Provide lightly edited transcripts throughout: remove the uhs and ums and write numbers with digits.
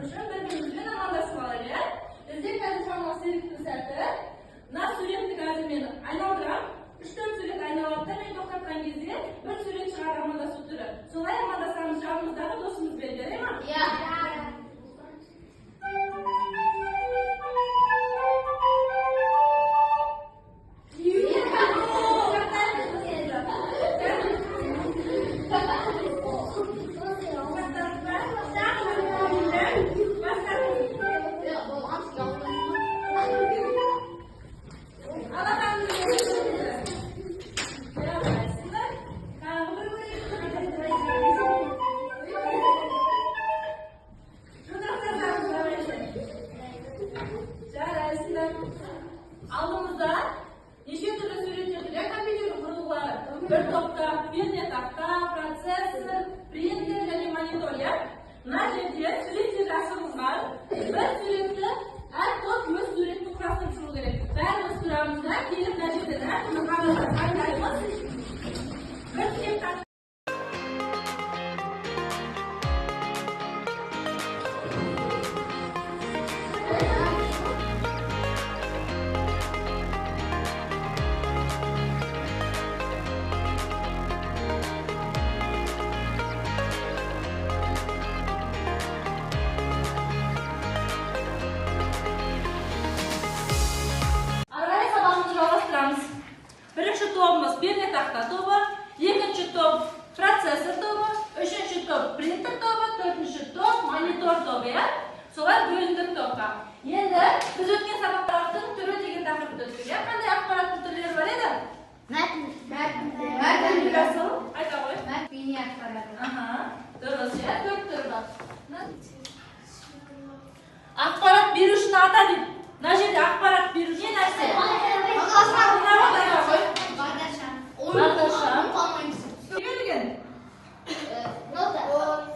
үшін бір-бірімізбен амандасып алайық. Бізде қазір шамалы серіктің сәті. Мына суретті қазір мен айналдырам. 3-4 сурет айналады да, мен тоқтатқан кезде бір сурет шығады амандасу түрі. Солай амандасамыз жанымыздағы досымызбен, бере ма? Иә. Алдымызda неше түрлі суреттерде компьютер құрылғылары. Bir topta пернетақта, процессор, принтер және монитор. Мына жерде суреттер жасырылып бар. Bir суретті әр топ өз суретті құрастырып шығу керек. Бәріміз тұрамыз да, келіп мына жерден әртүрлі қағазға қайтарымыз. Bir сурет Birinchi topimiz pernetaqta topi, ikkinchi top protsessor topi, uchinchi top printer topi, to'rtinchi top monitor topi. Solay bo'linib topga. Endi biz o'tgan saboqlarning turi degan taqdirda o'tdik. Qanday axborot turlari bor edi? Matn bilasan? Ayta qo'y. matn axborot. Aha, to'g'ri, 4 tur bor. Axborot berishni atadik. Mana yerda axborot berish ne narsa?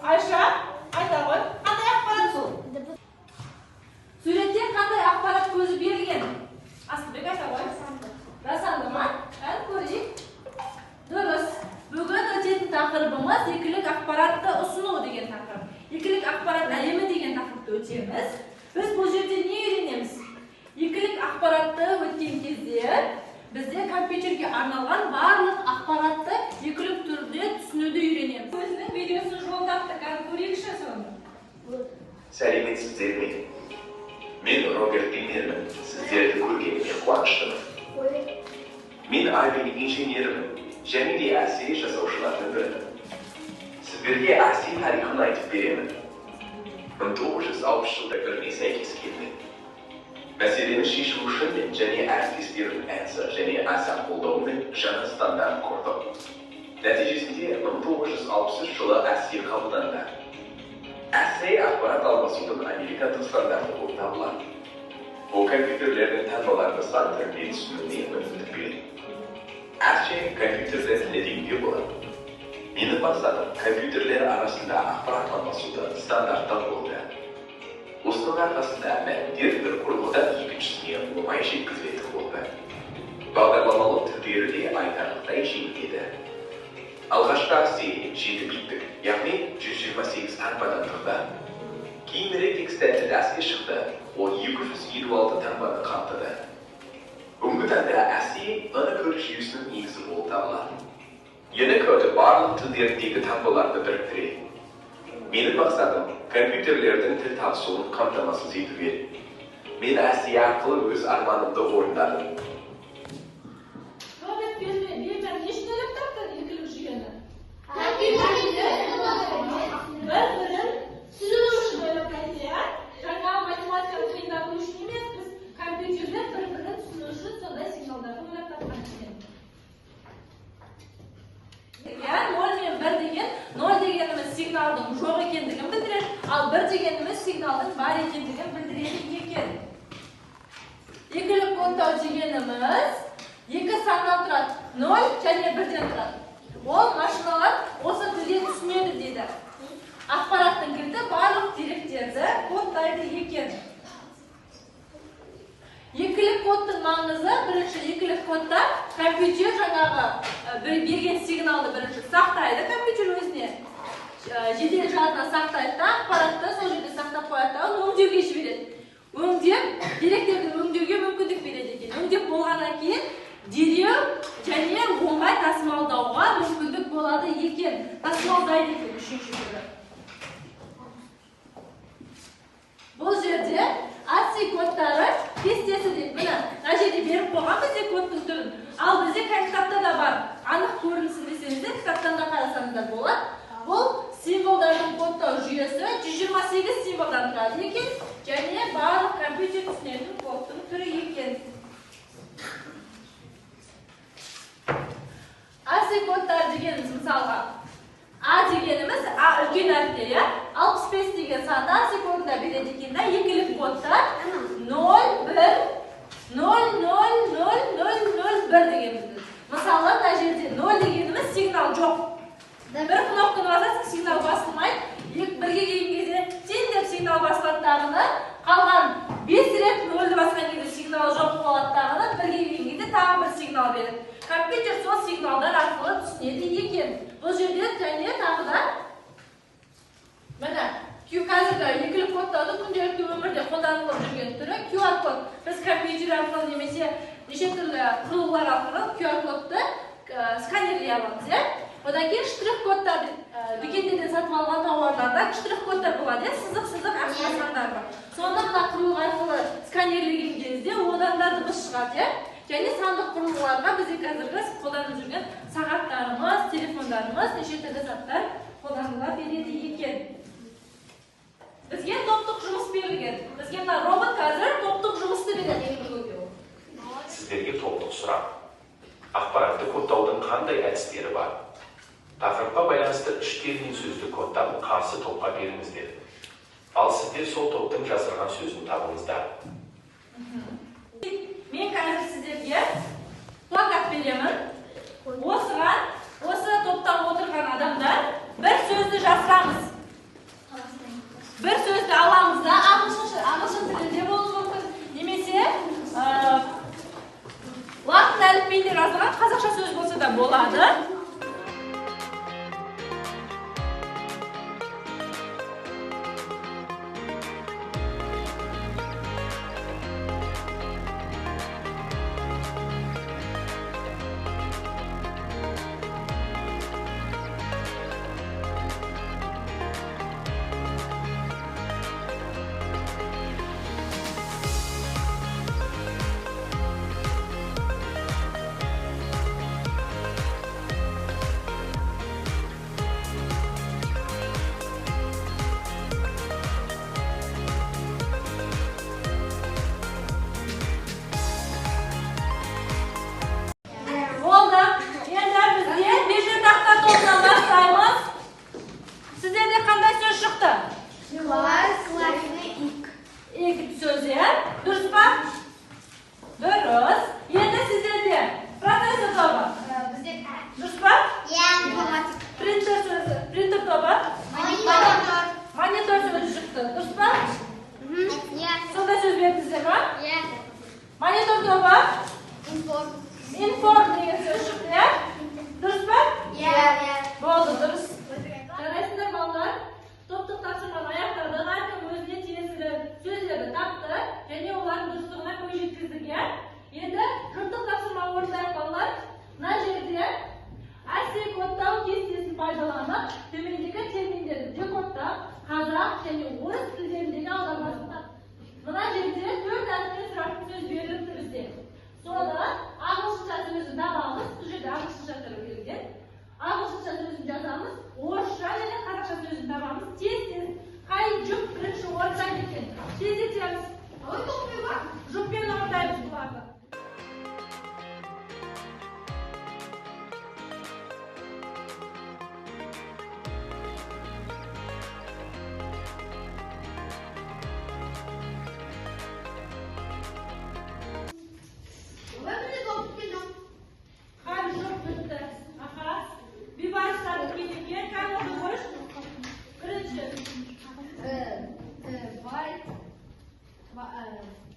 Ayşe, ayta qo'y. Qanday axborot bu? Suratga qanday axborot ko'zi berilgan? Aslibek ayta qo'y. Rasmdami? Qani ko'ring. Durust. Bugun o'tgan taqribimiz ikkilik axborotni usunuv degan taqrib. Ikkilik axborot nima degan taqribda o'tamiz. Biz bu yerda ne o'rganamiz? Ikkilik axborotni o'tgan кезде bizde kompüterga arналған барлық ақпаратты екілік түрде түсінуді үйренеміз. Өзінің видеосын жолдапты, қазір көрейікші соны. Сәлеметсіздер ме? Мен Роберт Демермін. Сіздерді көргеніме қуаныштымын. Мен айбин инженерімін, және де әсері жасаушылардың бірімін. Сіздерге әсері тарихын айтып беремін. 1960 жылдағыларына сәйкес келмек. Мәселені шешу үшін және әріптестердің әнсі және аса қолдауымен жаңа стандарт құрдым. Нәтижесінде 1963 жылы әссе қабылданды. Әссе ақпарат алмасудың американдық стандарты болып табылады. Бұл компьютерлердің таңбаларды сан түрде түсінуіне мүмкіндік береді. Әссе компьютерлер тілдегенде болады. Менің мақсатым компьютерлер арасында ақпарат алмасуды стандарттау болды. Осының арқасында мәлімдер бір құрылғыдан екіншісіне оңай жеткізілетін болды. Бағдарламалық түрлері де айтарлықтай жеңілдеді. Алғашқы әссе 7 биттік, яғни 128 таңбадан тұрды. Кейінірек экстендед әссе шықты, ол 256 таңбаны қамтыды. Бүгінгі таңда әссе Unicode жүйесінің негізі болып табылады. Unicode барлық тілдердегі таңбаларды біріктіреді. Менің мақсатым компьютерлердің тіл табысуын қамтамасыз етуге. Мен әссе арқылы өз арманымды орындадым. Роберт Демермен не істеп тапты екілік жүйені? Бір-бірін түсіну үшін ойлап қайтты. Жаңа математиканы қиындату үшін емес, біз компьютерлер бір-бірін түсіну үшін сондай сигналдарды ойлап тапқан екен. 0 мен 1 деген 0 дегеніміз сигналдың жоқ екендігін білдіреді, ал 1 дегеніміз сигналдың бар екендігін білдіреді екен. Екілік кодтау дегеніміз екі саннан тұрады, 0 және 1-ден тұрады. Ол машиналар осы тілде түсінеді дейді. Ақпараттың кілті барлық деректерді кодтайды екен. Екілік кодтың маңызы бірінші екілік кодта компьютер жаңағы берген сигналды бірінші сақтайды компьютер өзіне. Жедел жадына сақтайды да, ақпаратты сол жерде сақтап қояды да, bo'ladi ekan, yana barliq kompyuter tushunadigan kodning turi ekan. Asli kodlar deganimiz misolga A deganimiz A ulkan harfda 65 degan sonda asli kodlar beradi ekanda, ikkilik kodlar 0 1 0 0 0 0 0 1 deganimiz. Masalan, bu yerda 0 deganimiz signal yo'q. Bir knopkani bosasiz signal bosilmaydi. İlk birga kelganda sen deb signal boslatganida qolgan 5 rep 0 deb bosganda signal yo'q bo'ladida birga kelganda tag'in bir signal beradi. Kompyuter sol signallar orqali tushunadi ekan. Bu yerda yana tag'ida mana hozirda ikkilik kodlarni kundalik umrda qo'llanilib yurgan turi QR kod. Biz kompyuter orqali немесе nechta turli qurilmalar orqali QR kodni skanerlay olamiz. Odan keyin shtrix kodlar beketlardan sotib olgan tovarlarda shtrix kodlar bo'ladi. Siziq aksiyonlar bor. Sonda buna qurilma orqali skanerlaganingizda odanlarni biz chiqadi. Yani sandık qurilmalarga biz hozirgi qo'llanib yurgan soatlarimiz, telefonlarimiz, nechta turli zatlar qo'llanilib beradi ekan. Bizga to'liq жұмыс berilgan. Bizga mana robot hozir to'liq жұмысni beradi. Sizlarga to'liq so'rab. Axborotni kodlovning qanday әдістері бар? Taqriqqa байланысты 3 termin so'zli koddan qarshi to'pqa berimiz dedi. Al sizlar sol to'pdan жазылған so'zni topingizlar. Men hozir sizlarga plakat beraman. O'sha to'pdan o'tirgan odamlar bir so'zni yozamiz. Bir so'zni olamizda, ағылшын tilida bo'lishi mumkin. Немесе латын әліпбиінде жазылған қазақша сөз болса да болады.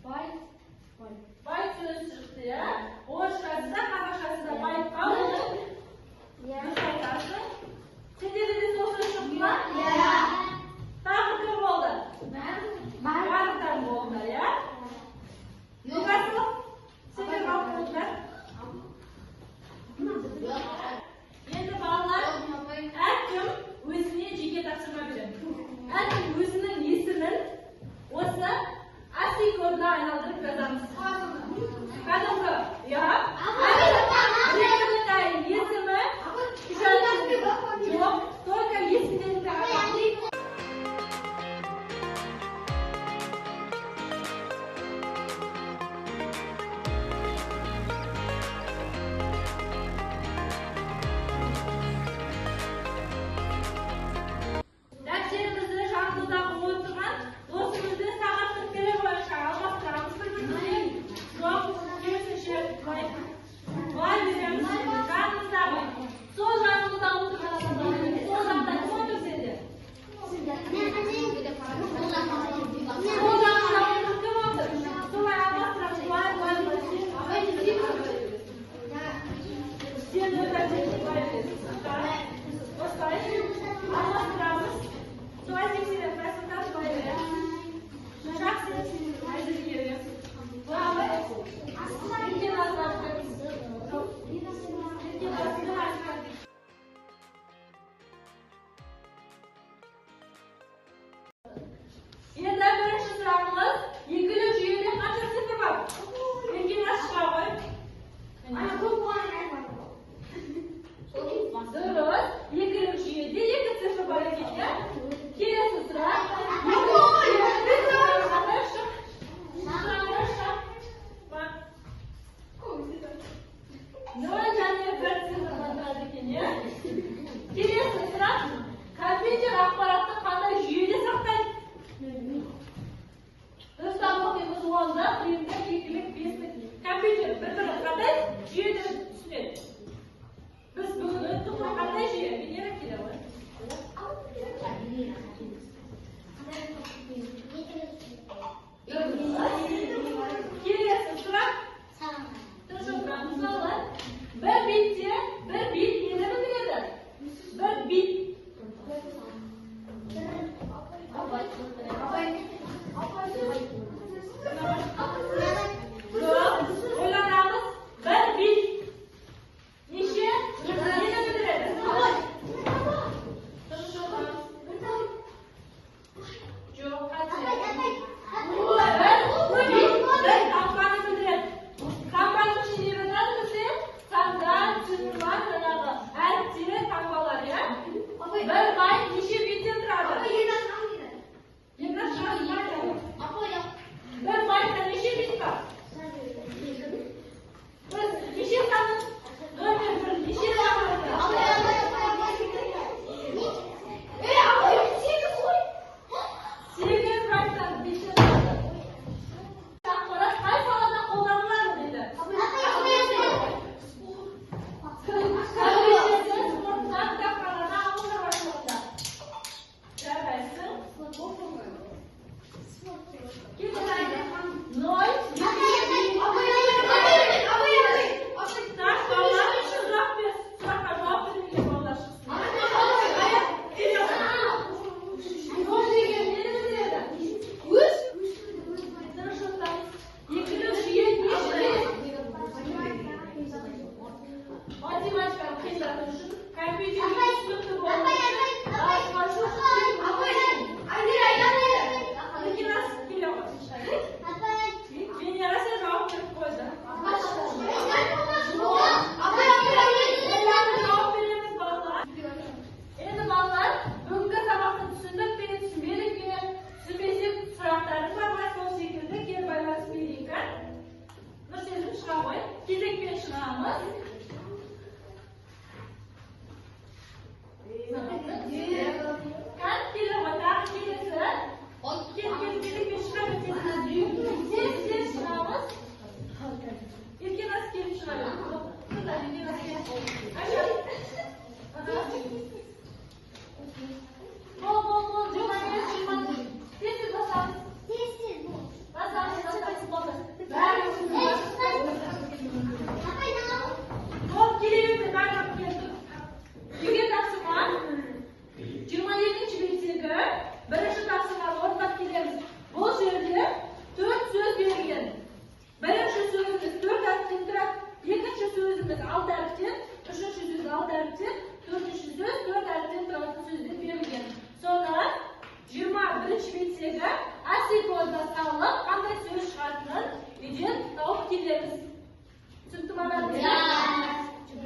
White